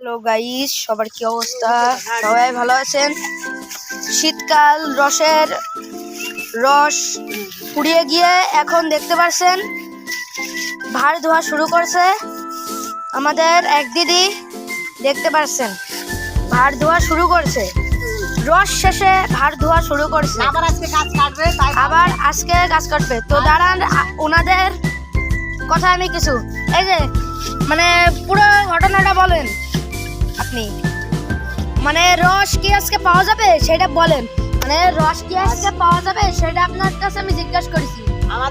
Hello guys, সবার কি অবস্থা? সবাই ভালো আছেন? শীতকাল রস ফুরিয়ে গিয়ে এখন দেখতে পাচ্ছেন ভাড় ধোয়া শুরু করছে আমাদের এক দিদি। দেখতে পাচ্ছেন ভাড় ধোয়া শুরু করছে, রস শেষে ভাড় ধোয়া শুরু করছে। আবার আজকে গাছ কাটবে। তো দাঁড়ান, ওনাদের কথা আমি কিছু এই যে মানে পুরো ঘটনাটা বলেন আপনি। মানে রস কি আজকে পাওয়া যাবে সেটা বলেন, মানে রস কি আজকে পাওয়া যাবে সেটা আপনার কাছে আমি জিজ্ঞাসা করেছি।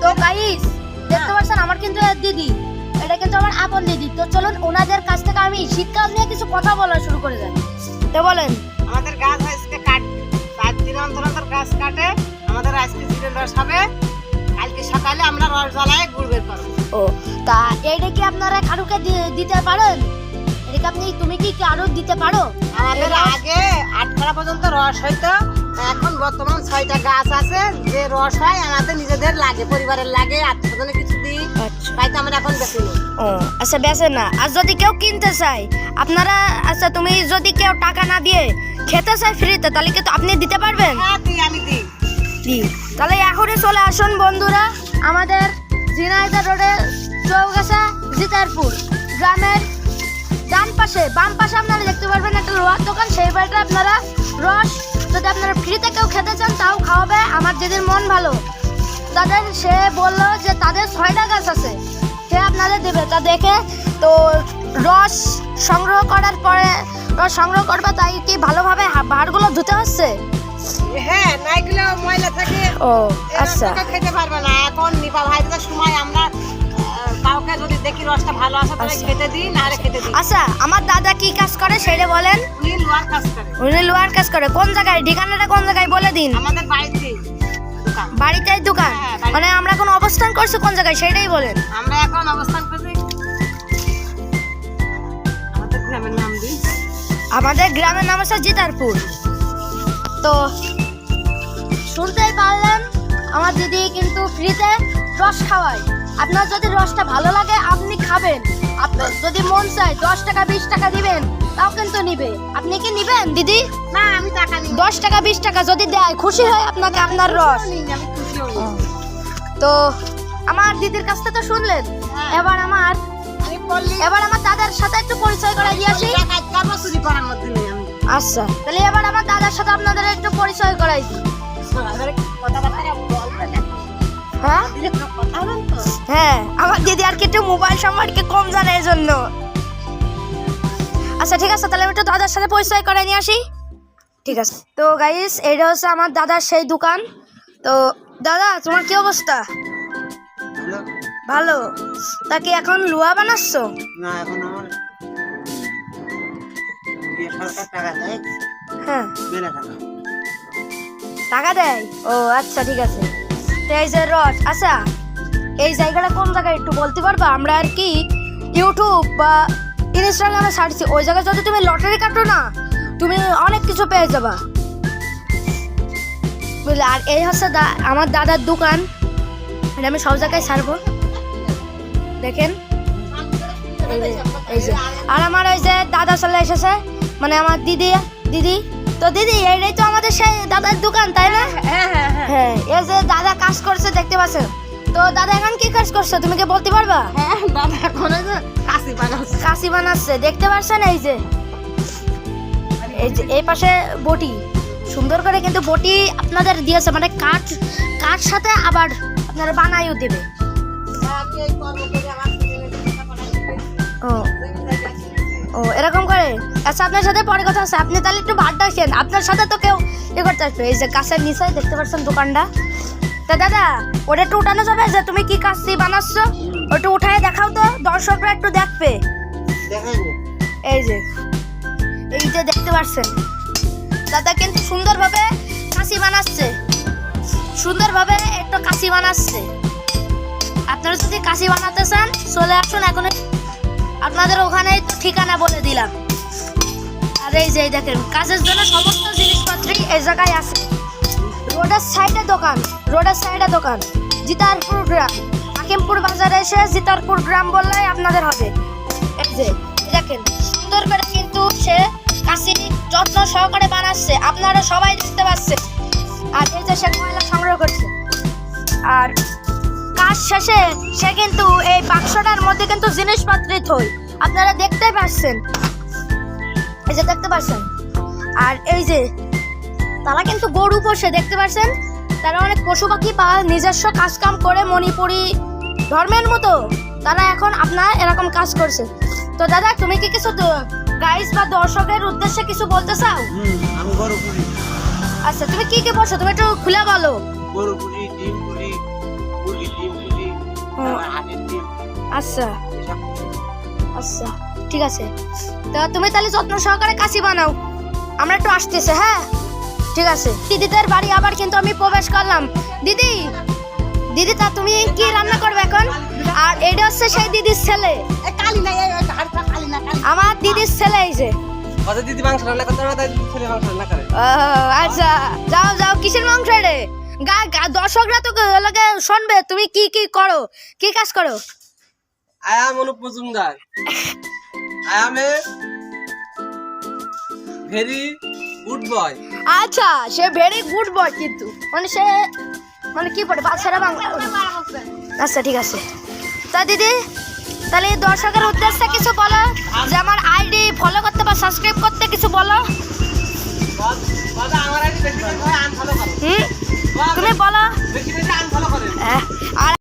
তো গাইস দেখতে পাচ্ছেন আমার কিন্তু এক দিদি, এটা কিন্তু আমার আপন দিদি। তো চলুন ওনাদের কাছ থেকে আমি শীতকাল নিয়ে কিছু কথা বলা শুরু করে দেন। তো বলেন। আমাদের গাছ আজকে কাটবে, 5 দিন অন্তর গাছ কাটে। আমাদের আজকে জিরের রস হবে, কালকে সকালে আমরা রস জ্বালায় গুড় বের করব। ও তা এইটা কি আপনারা কারুকে দিতে পারেন? এটা তুমি কি আরো দিতে পারো? আমাদের আগে 8 পর্যন্ত রস হইতো, এখন বর্তমান 6টা গাছ আছে যে রস হয় আমাদের নিজেদের লাগে, পরিবারের লাগে, আত্মীয়স্বজনে কিছু দিই। তাই তো আমরা এখন বেশি নিই। ও আচ্ছা, বেচেন না। আর যদি কেউ কিনতে চায় আপনারা, আচ্ছা তুমি যদি কেউ টাকা না দিয়ে খেতে চায় ফ্রিতে, তাহলে কি আপনি দিতে পারবেন? হ্যাঁ দিই, আমি দিই। তাহলে এখনই চলে আসুন বন্ধুরা আমাদের ঝিনাইদহ রোডের চৌগাছা জিতারপুর গ্রামের ডান পাশে, বাম পাশে আপনারা দেখতে পারবেন একটা লোহার দোকান। সেই বাড়িটা আপনারা রস যদি আপনারা ফ্রিতে কেউ খেতে চান তাও খাওয়াবে। আমার দিদির মন ভালো, সে বললো যে তাদের 6টা গাছ আছে, সে আপনাদের দেবে। তা দেখে তো রস সংগ্রহ করার পরে রস সংগ্রহ করবে, তাই কি ভালোভাবে ভাড়গুলো ধুতে হচ্ছে? হ্যাঁ, নাইগুলো ময়লা থাকে। ও আচ্ছা, খেতে পারবে না। এখন নিপা ভাইদের সময় আমরা কাউকে যদি দেখি রসটা ভালো আছে তাহলে খেতে দিই, না হলে খেতে দিই। আচ্ছা আমার দাদা কি কাজ করে সেটা বলেন। উনি লোহার কাজ করে। উনি লোহার কাজ করে। কোন জায়গায়? ঠিকানাটা কোন জায়গায় বলে দিন। আমাদের বাড়িতেই দোকান। বাড়িতেই দোকান? হ্যাঁ, মানে আমরা এখন অবস্থান করছি কোন জায়গায় সেটাই বলেন। আমরা এখন অবস্থান করছি আমাদের গ্রামের নাম দিই। আমাদের গ্রামের নাম হচ্ছে জিতারপুর। তো শুনতেই পারলেন আমার দিদি কিন্তু ফ্রিতে রস খাওয়ায়। আপনার যদি রসটা ভালো লাগে আপনি খাবেন, আপনার যদি মন চায় 10 টাকা 20 টাকা দিবেন তাও কিন্তু নিবে। আপনি কি নিবেন দিদি? না, আমি টাকা নিই। 10 টাকা 20 টাকা যদি দেয় খুশি হয় আপনাকে আপনার রস। আমি খুশি হই। তো আমার দিদির কাছ থেকে তো শুনলেন, এবার আমার দাদার সাথে একটু পরিচয় করে দিয়ে আসি। চুরি করার মধ্যে নেই আমি। আচ্ছা তাহলে এবার আমার দাদার সাথে আপনাদের একটু পরিচয় করাই দিই। হ্যাঁ, আমার দিদি আর কি একটু মোবাইল সম্পর্কে কম জানে এই জন্য। আচ্ছা ঠিক আছে, তাহলে আমি একটু দাদার সাথে পরিচয় করে নিয়ে আসি। ঠিক আছে। তো গাইস এইটা হচ্ছে আমার দাদার সেই দোকান। তো দাদা তোমার কি অবস্থা? ভালো। তা কি এখন লোহা বানাচ্ছ? না, এখন আমার সরকার টাকা দেয়। হ্যাঁ, মেলা টাকা টাকা দেয়। ও আচ্ছা ঠিক আছে। তো এই যে রস, আচ্ছা এই জায়গাটা কোন জায়গায় একটু বলতে পারবা? আমরা আর কি ইউটিউব বা ইনস্টাগ্রামে ছাড়ছি, ওই জায়গায় যদি তুমি লটারি কাটো না তুমি অনেক কিছু পেয়ে যাবা, বুঝলে। আর এই হচ্ছে আমার দাদার দোকান, এটা আমি সব জায়গায় ছাড়বো, দেখেন এই যে। আর আমার ওই যে দাদা চলে এসেছে, মানে আমার দিদি। তো দিদি এইটাই তো আমাদের সেই দাদার দোকান, তাই না? হ্যাঁ, এই যে দাদা কাজ করছে দেখতে পাচ্ছেন। তো দাদা এখন কি কাজ করছে তুমি কি বলতে পারবা? দাদা এখন কাশি বানাচ্ছে দেখতে পাচ্ছেন। এই যে এই পাশে বটি সুন্দর করে কিন্তু বটি আপনাদের দিয়েছে, মানে কাঠ সাথে আবার আপনারা বানাইও দেবে। ও এরকম করে। আচ্ছা আপনার সাথে পরে কথা আছে, আপনি তাহলে একটু ভাত ডাকেন, আপনার সাথে তো কেউ করতে আসবে। এই যে গাছের নিচে দেখতে পাচ্ছেন দোকানটা। তা দাদা ওটা একটু উঠানো যাবে যে তুমি কি কাশি বানাচ্ছ? ওটা উঠায় দেখাও তো, দর্শকরা একটু দেখবে। এই যে দেখতে পাচ্ছেন দাদা কিন্তু সুন্দরভাবে কাশি বানাচ্ছে, সুন্দরভাবে একটু কাশি বানাচ্ছে। আপনারা যদি কাশি বানাতে চান চলে আসুন, এখন আপনাদের ওখানে তো ঠিকানা বলে দিলাম। আর এই যে দেখেন কাজের জন্য সমস্ত জিনিসপত্রই এই জায়গায় আছে। রোডের সাইডে দোকান জিতারপুর গ্রাম, হাকিমপুর বাজারে এসে জিতারপুর গ্রাম বললেই আপনাদের হবে। এই যে দেখেন সুন্দর করে কিন্তু যত্ন সহকারে বানাচ্ছে, আপনারা সবাই দেখতে পাচ্ছেন। আর এই যে সে ময়লা সংগ্রহ করছে, আর কাজ শেষে সে কিন্তু এই বাক্সটার মধ্যে কিন্তু জিনিসপত্র থই, আপনারা দেখতেই পাচ্ছেন, এই যে দেখতে পাচ্ছেন। আর এই যে তারা কিন্তু গরু পোষে, দেখতে পাচ্ছেন, তারা অনেক পশু পাখি বা নিজস্ব কাজকাম করে মণিপুরি ধর্মের মতো তারা এখন আপনার এরকম কাজ করছে। তো দাদা তুমি কি কিছু গাইস বা দর্শকের উদ্দেশ্যে কিছু বলতে চাও? আমি গরু পুরি, আচ্ছা তুমি কি কি পোষো তুমি একটু খুলে বলো। গরু পুরি, ডিম পুরি, মুরগির ডিম পুরি, হাঁসের ডিম, আচ্ছা এসব পুরি। আচ্ছা ঠিক আছে, তো তুমি তাহলে যত্ন সহকারে কাশি বানাও, আমরা একটু আসতেছে। হ্যাঁ ঠিক আছে। দিদিদের বাড়ি আবার কিন্তু আমি প্রবেশ করলাম। দিদি দিদি তা তুমি কি রান্না করবে এখন? আর এটা হচ্ছে সেই দিদির ছেলে, এই কালি না, এই হাড়টা কালি না, কালি। আমার দিদির ছেলে এই যে। কত দিদি মাংস রান্না করতে পারবে, তাই দিদি ছেলে মাংস রান্না করে। ও, আচ্ছা যাও যাও, কিসের মাংস রে? দর্শকরা তো লাগে শুনবে তুমি কি কি করো, কি কাজ করো। I am Anup Majumdar. I am a very good boy. আচ্ছা সে ভেরি গুড বয়, কিন্তু মানে সে মানে কি পড়ে বাচ্চারা বাংলা। আচ্ছা ঠিক আছে। তা দিদি তাহলে এই দর্শকের উদ্দেশ্যে কিছু বলো, যে আমার আইডি ফলো করতে বা সাবস্ক্রাইব করতে কিছু বলো। বাবা আমার আইডি বেশি বেশি আনফলো করো। তুমি বলো। বেশি বেশি